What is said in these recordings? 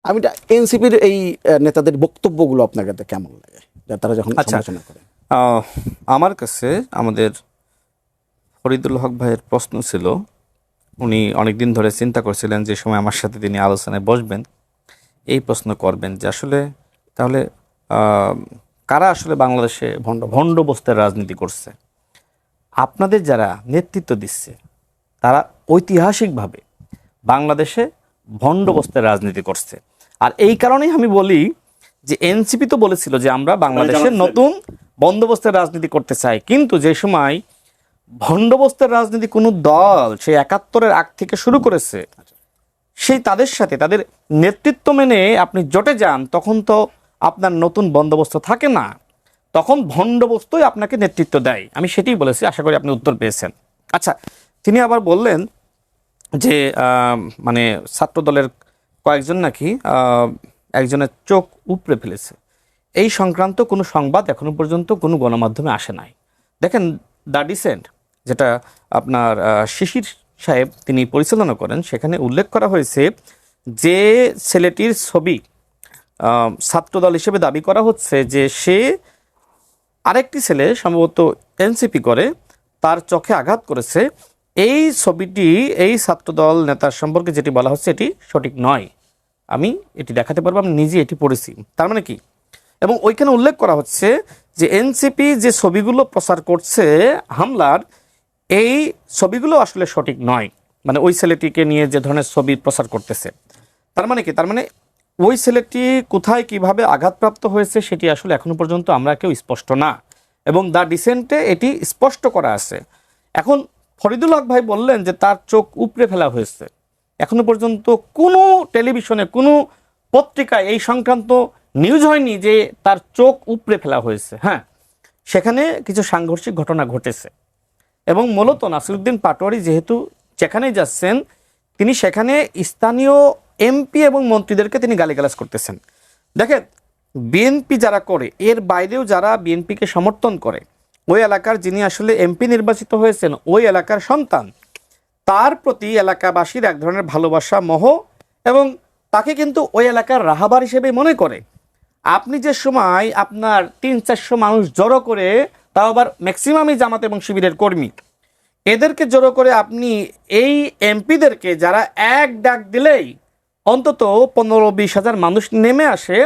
আমি এনসিপির এই নেতাদের বক্তব্যগুলো আপনার কাছে কেমন লাগে তারা যখন সমালোচনা করে? আমার কাছে আমাদের ফরিদুল হক ভাইয়ের প্রশ্ন ছিল, উনি অনেকদিন ধরে চিন্তা করছিলেন যে সময় আমার সাথে তিনি আলোচনায় বসবেন এই প্রশ্ন করবেন যে আসলে তাহলে কারা আসলে বাংলাদেশে ভণ্ড বস্তের রাজনীতি করছে। আপনাদের যারা নেতৃত্ব দিচ্ছে তারা ঐতিহাসিকভাবে বাংলাদেশে ভণ্ড বস্তের রাজনীতি করছে। আর এই কারণেই আমি বলি যে এনসিপি তো বলেছিল যে আমরা বাংলাদেশের নতুন বন্দোবস্তের রাজনীতি করতে চাই, কিন্তু যে সময় ভণ্ডবস্তের রাজনীতি কোনো দল সেই ৭১-এর আগ থেকে শুরু করেছে, সেই তাদের সাথে তাদের নেতৃত্ব মেনে আপনি জোটে যান, তখন তো আপনার নতুন বন্দোবস্ত থাকে না, তখন ভণ্ডবস্তুই আপনাকে নেতৃত্ব দেয়। আমি সেটাই বলেছি, আশা করি আপনি উত্তর পেয়েছেন। আচ্ছা, তিনি আবার বললেন যে মানে ছাত্র দলের কয়েকজন নাকি একজনের চোখ উপড়ে ফেলেছে। এই সংক্রান্ত কোনো সংবাদ এখনো পর্যন্ত কোনো গণমাধ্যমে আসে নাই। দেখেন, দ্য ডিসেন্ট যেটা আপনার শিশির সাহেব তিনি পরিচালনা করেন, সেখানে উল্লেখ করা হয়েছে যে ছেলেটির ছবি ছাত্রদল হিসেবে দাবি করা হচ্ছে যে সে আরেকটি ছেলে সম্ভবত এনসিপি করে তার চোখে আঘাত করেছে। এই ছবিটি এই ছাত্রদল নেতার সম্পর্কে যেটি বলা হচ্ছে এটি সঠিক নয়। আমি এটি দেখাতে পারবো, আমি নিজে এটি পড়েছি। তার মানে কি? এবং ওইখানে উল্লেখ করা হচ্ছে যে এনসিপি যে ছবিগুলো প্রচার করছে হামলার, এই ছবিগুলো আসলে সঠিক নয়। মানে ওই ছেলেটিকে নিয়ে যে ধরনের ছবি প্রচার করতেছে, তার মানে কি? তার মানে ওই ছেলেটি কোথায় কিভাবে আঘাতপ্রাপ্ত হয়েছে সেটি আসলে এখনো পর্যন্ত আমরা কেউ স্পষ্ট না, এবং দ্য ডিসেন্টে এটি স্পষ্ট করা আছে। এখন ফরিদুল হক ভাই বললেন যে তার চোখ উপড়ে ফেলা হয়েছে। এখনো পর্যন্ত কোনো টেলিভিশনে কোনো পত্রিকায় এই সংক্রান্ত নিউজ হয়নি যে তার চোখ উপড়ে ফেলা হয়েছে। হ্যাঁ, সেখানে কিছু সাংঘর্ষিক ঘটনা ঘটেছে, এবং মূলত নাসিরউদ্দিন পাটোয়ারি যেহেতু যেখানেই যাচ্ছেন তিনি সেখানে স্থানীয় এমপি এবং মন্ত্রীদেরকে তিনি গালিগালাজ করতেছেন। দেখেন, বিএনপি যারা করে, এর বাইরেও যারা বিএনপিকে সমর্থন করে, ওই এলাকার যিনি আসলে এমপি নির্বাচিত হয়েছেন ওই এলাকার সন্তান, তার প্রতি এলাকাবাসীর এক ধরনের ভালোবাসা, মোহ, এবং তাকে কিন্তু ওই এলাকার রাহাবার হিসেবে মনে করে। আপনি যে সময় আপনার ৩০০-৪০০ মানুষ জড়ো করে, তাও আবার ম্যাক্সিমামই জামাত এবং শিবিরের কর্মী, এদেরকে জড়ো করে আপনি এই এমপিদেরকে যারা এক ডাক দিলেই অন্তত ১৫-২০ হাজার মানুষ নেমে আসে,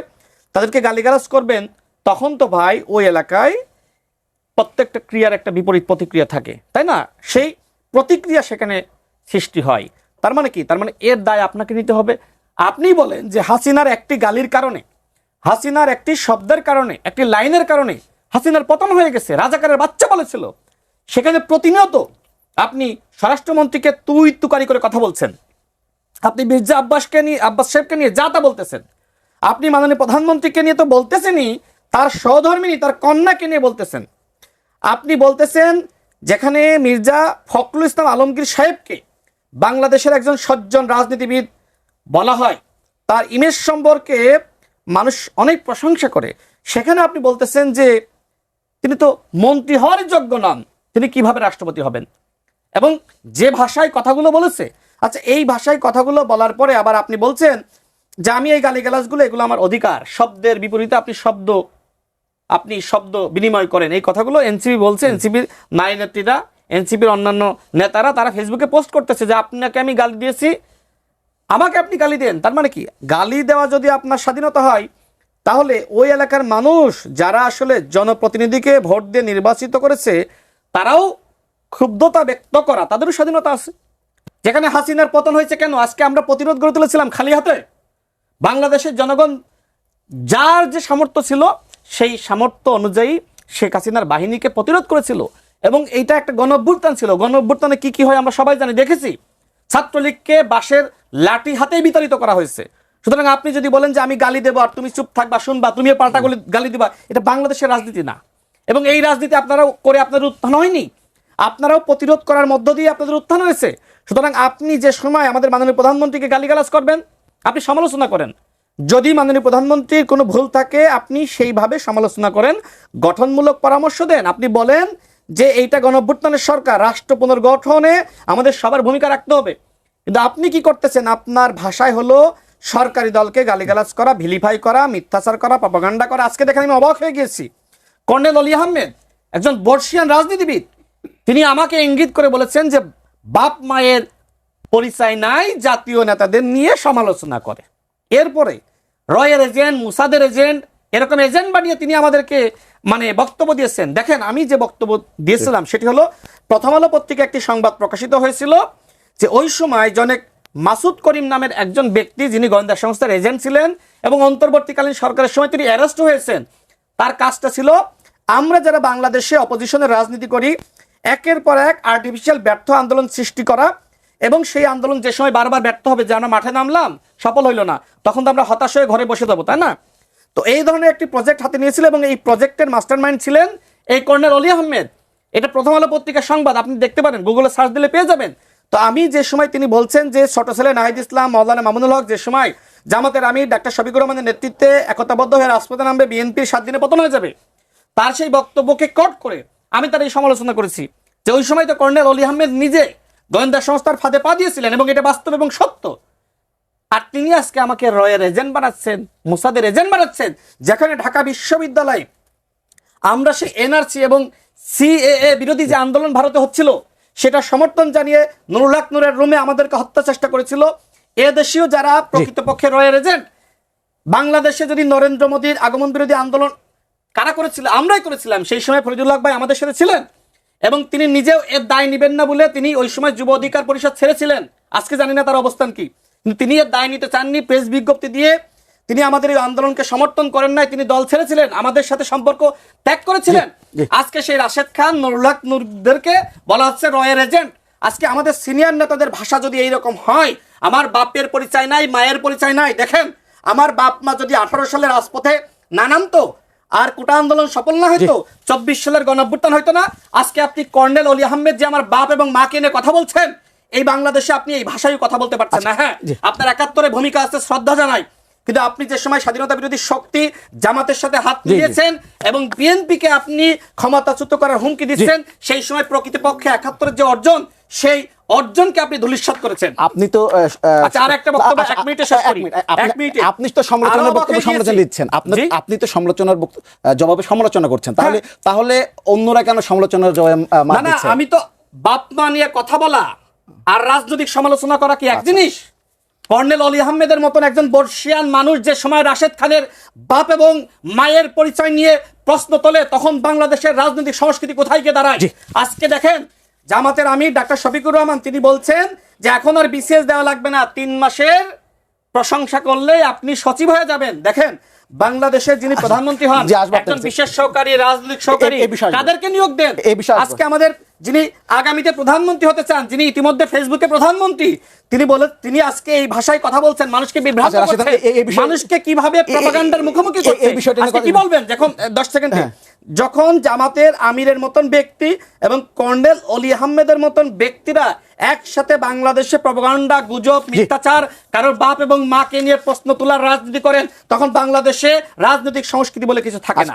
তাদেরকে গালিগালাজ করবেন, তখন তো ভাই ওই এলাকায় প্রত্যেকটা ক্রিয়ার একটা বিপরীত প্রতিক্রিয়া থাকে, তাই না? সেই প্রতিক্রিয়া সেখানে সৃষ্টি হয়। তার মানে কি? তার মানে এর দায় আপনাকে নিতে হবে। আপনি বলেন যে হাসিনার একটি গালির কারণে, হাসিনার একটি শব্দের কারণে, একটি লাইনের কারণে হাসিনার পতন হয়ে গেছে, রাজাকারের বাচ্চা বলেছিল। সেখানে প্রতিনিয়ত আপনি স্বরাষ্ট্রমন্ত্রীকে তুই তুকারি করে কথা বলছেন, আপনি মির্জা আব্বাস সাহেবকে নিয়ে যা তা বলতেছেন, আপনি মাননীয় প্রধানমন্ত্রীকে নিয়ে তো বলতেছেনই, তার সহধর্মিনী তার কন্যাকে নিয়ে বলতেছেন। আপনি বলতেছেন যেখানে মির্জা ফখরুল ইসলাম আলমগীর সাহেবকে বাংলাদেশের একজন সজ্জন রাজনীতিবিদ বলা হয়, তার ইমেজ সম্পর্কে মানুষ অনেক প্রশংসা করে, সেখানে আপনি বলতেছেন যে তিনি তো মন্ত্রী হওয়ার যোগ্য নন, তিনি কিভাবে রাষ্ট্রপতি হবেন? এবং যে ভাষায় কথাগুলো বলেছে, আচ্ছা এই ভাষায় কথাগুলো বলার পরে আবার আপনি বলছেন যে আমি এই গালিগালাজগুলো এগুলো আমার অধিকার, শব্দের বিপরীতে আপনি শব্দ বিনিময় করেন। এই কথাগুলো এনসিপি বলছে, এনসিপির নারী নেত্রীরা, এনসিপির অন্যান্য নেতারা তারা ফেসবুকে পোস্ট করতেছে যে আপনাকে আমি গালি দিয়েছি, আমাকে আপনি গালি দেন। তার মানে কি? গালি দেওয়া যদি আপনার স্বাধীনতা হয়, তাহলে ওই এলাকার মানুষ যারা আসলে জনপ্রতিনিধিকে ভোট দিয়ে নির্বাচিত করেছে, তারাও ক্ষুব্ধতা ব্যক্ত করা, তাদেরও স্বাধীনতা আছে। যেখানে হাসিনার পতন হয়েছে, কেন আজকে আমরা প্রতিরোধ গড়ে তুলেছিলাম খালি হাতে? বাংলাদেশের জনগণ যার যে সামর্থ্য ছিল সেই সামর্থ্য অনুযায়ী শেখ হাসিনার বাহিনীকে প্রতিরোধ করেছিল, এবং এইটা একটা গণ অভ্যুত্থান ছিল। গণ অভ্যুত্থানে কি কি হয় আমরা সবাই জানি, দেখেছি। ছাত্রলীগকে বাঁশের লাঠি হাতেই বিতাড়িত করা হয়েছে। সুতরাং আপনি যদি বলেন যে আমি গালি দেবো আর তুমি চুপ থাকবা, শুনবা, তুমি পাল্টা গালি দিবা, এটা বাংলাদেশের রাজনীতি না। এবং এই রাজনীতি আপনারাও করে আপনাদের উত্থান হয়নি, আপনারাও প্রতিরোধ করার মধ্য দিয়ে আপনাদের উত্থান হয়েছে। সুতরাং আপনি যে সময় আমাদের মাননীয় প্রধানমন্ত্রীকে গালিগালাজ করবেন, আপনি সমালোচনা করেন, যদি মাননীয় প্রধানমন্ত্রীর কোনো ভুল থাকে আপনি সেইভাবে সমালোচনা করেন, গঠনমূলক পরামর্শ দেন। আপনি বলেন যে এইটা গণঅভ্যুত্থানের সরকার, রাষ্ট্র পুনর্গঠনে আমাদের সবার ভূমিকা রাখতে হবে। কিন্তু আপনি কি করতেছেন? আপনার ভাষায় হলো সরকারি দলকে গালিগালাজ করা, ভিলিফাই করা, মিথ্যাচার করা, প্রপাগান্ডা করা। আজকে দেখেন আমি অবাক হয়ে গিয়েছি, কর্নেল অলি আহমেদ একজন বর্ষিয়ান রাজনীতিবিদ, তিনি আমাকে ইঙ্গিত করে বলেছেন যে বাপ মায়ের পরিচয় নাই, জাতীয় নেতাদের নিয়ে সমালোচনা করে। এরপরে রয়ের এজেন্ট, মুসাদের এজেন্ট, এরকম এজেন্ট বানিয়ে তিনি আমাদেরকে মানে বক্তব্য দিয়েছেন। দেখেন আমি যে বক্তব্য দিয়েছিলাম সেটি হলো, প্রথম আলো পত্রিকায় একটি সংবাদ প্রকাশিত হয়েছিল যে ওই সময় জনেক মাসুদ করিম নামের একজন ব্যক্তি, যিনি গোয়েন্দা সংস্থার এজেন্ট ছিলেন এবং অন্তর্বর্তীকালীন সরকারের সময় তিনি অ্যারেস্ট হয়েছেন। তার কাজটা ছিল, আমরা যারা বাংলাদেশে অপোজিশনের রাজনীতি করি, একের পর এক আর্টিফিশিয়াল ব্যর্থ আন্দোলন সৃষ্টি করা, এবং সেই আন্দোলন যে সময় বারবার ব্যর্থ হবে, যে আমরা মাঠে নামলাম সফল হইল না, তখন তো আমরা হতাশ হয়ে ঘরে বসে যাবো, তাই না? তো এই ধরনের একটি প্রজেক্ট হাতে নিয়েছিল এবং এই প্রজেক্টের মাস্টারমাইন্ড ছিলেন এই কর্নেল অলি আহমেদ। এটা প্রথম আলো পত্রিকার সংবাদ, আপনি দেখতে পারেন, গুগলে সার্চ দিলে পেয়ে যাবেন। তো আমি যে সময় তিনি বলছেন যে ছোট ছেলে নাহিদ ইসলাম, মাওলানা মামুনুল হক যে সময় জামাতের আমির ডাক্তার শফিকুর রহমানের নেতৃত্বে একতাবদ্ধ হয়ে রাজপথে নামবে, বিএনপির 7 দিনে পতন হয়ে যাবে, তার সেই বক্তব্যকে কট করে আমি তার এই সমালোচনা করেছি যে ওই সময় তো কর্নেল অলি আহমেদ নিজে গোয়েন্দা সংস্থার ফাঁদে পা দিয়েছিলেন এবং এটা বাস্তব এবং সত্য। আর তিনি আজকে আমাকে রয়ের এজেন্ট বানাচ্ছেন, মুসাদের এজেন্ট বানাচ্ছেন, যেখানে ঢাকা বিশ্ববিদ্যালয়ে আমরা সেই এনআরসি এবং সিএএ বিরোধী যে আন্দোলন ভারতে হচ্ছিল সেটা সমর্থন জানিয়ে নুরুল হক নূরের রুমে আমাদেরকে হত্যা চেষ্টা করেছিল এদেশীয় যারা প্রকৃতপক্ষে রয়ের এজেন্ট। বাংলাদেশে যদি নরেন্দ্র মোদীর আগমন বিরোধী আন্দোলন কারা করেছিল? আমরাই করেছিলাম। সেই সময় ফরিদুল্লাহ ভাই আমাদের সাথে ছিলেন এবং তিনি নিজেও এর দায় নেবেন না বলে তিনি ওই সময় যুব অধিকার পরিষদ ছেড়েছিলেন। আজকে জানি না তার অবস্থান কি, কিন্তু তিনি এর দায় নিতে চাননি। প্রেস বিজ্ঞপ্তি দিয়ে তিনি আমাদের এই আন্দোলনকে সমর্থন করেন নাই, তিনি দল ছেড়েছিলেন, আমাদের সাথে সম্পর্ক ত্যাগ করেছিলেন। আজকে সেই রাশেদ খান, নুরুল হক নূরদেরকে বলা হচ্ছে রয়ের এজেন্ট। আজকে আমাদের সিনিয়র নেতাদের ভাষা যদি এইরকম হয়, আমার বাপের পরিচয় নাই, মায়ের পরিচয় নাই। দেখেন, আমার বাপ মা যদি 18 সালে রাজপথে না নামতো আর কোটা আন্দোলন সফল না হইতো, 24 সালের গণঅভ্যুত্থান হইতো না। আজকে আপনি কর্নেল অলি আহমেদ যে আমার বাপ এবং মাকে নিয়ে কথা বলছেন, এই বাংলাদেশে আপনি এই ভাষায় কথা বলতে পারছেন না। হ্যাঁ, আপনার 71-এ ভূমিকা আছে, শ্রদ্ধা জানাই, কিন্তু আপনি যে সময় স্বাধীনতা বিরোধী শক্তি জামাতের সাথে হাত মিলিয়েছেন এবং বিএনপিকে আপনি ক্ষমতাচ্যুত করার হুমকি দিচ্ছেন, সেই সময় প্রকৃতপক্ষে 71-এর যে অর্জন, সেই অর্জনকে আপনি ধূলিসাৎ করেছেন। আপনি তো আচ্ছা, আর একটা বক্তব্য 1 মিনিটে শেষ করি। 1 মিনিটে আপনি তো সমালোচনার বক্তব্য সমালোচনা দিচ্ছেন, আপনি তো সমালোচনার জবাবে সমালোচনা করছেন, তাহলে অন্যরা কেন সমালোচনার জবাবে মার দিচ্ছে? না, আমি তো বাপ মা নিয়ে কথা বলা আর রাজনৈতিক সমালোচনা করা কি এক জিনিস? কর্নেল অলি আহমেদের মতন একজন বর্ষিয়ান মানুষ যে সময় রাশেদ খানের বাপ এবং মায়ের পরিচয় নিয়ে প্রশ্ন তোলে, তখন বাংলাদেশের রাজনৈতিক সংস্কৃতি কোথায় গিয়ে দাঁড়ায়? আজকে দেখেন, জামাতের আমির ডাক্তার শফিকুর রহমান তিনি বলছেন যে এখন আর বিসিএস দেওয়া লাগবে না, 3 মাসের প্রশংসা করলে আপনি সচিব হয়ে যাবেন। দেখেন, বাংলাদেশের যিনি প্রধানমন্ত্রী হন, একজন বিশেষ সহকারী, রাজনৈতিক সহকারী, তাদেরকে নিয়োগ দেন। আজকে আমাদের যিনি আগামীতে প্রধানমন্ত্রী হতে চান, যিনি ইতিমধ্যে ফেসবুকে প্রধানমন্ত্রী, তিনি আজকে এই ভাষায় কথা বলছেন, মানুষকে বিভ্রান্ত করছেন, মানুষকে কিভাবে প্রপাগান্ডার মুখোমুখি করছেন। আজকে কি বলবেন? যখন 10 সেকেন্ডে, যখন জামাতের আমিরের মতন ব্যক্তি এবং কর্নেল অলি আহমেদের মতন ব্যক্তিরা একসাথে বাংলাদেশে প্রপাগান্ডা, গুজব, মিথ্যাচার, কারোর বাপ এবং মাকে নিয়ে প্রশ্ন তোলার রাজনীতি করেন, তখন বাংলাদেশে রাজনৈতিক সংস্কৃতি বলে কিছু থাকে না।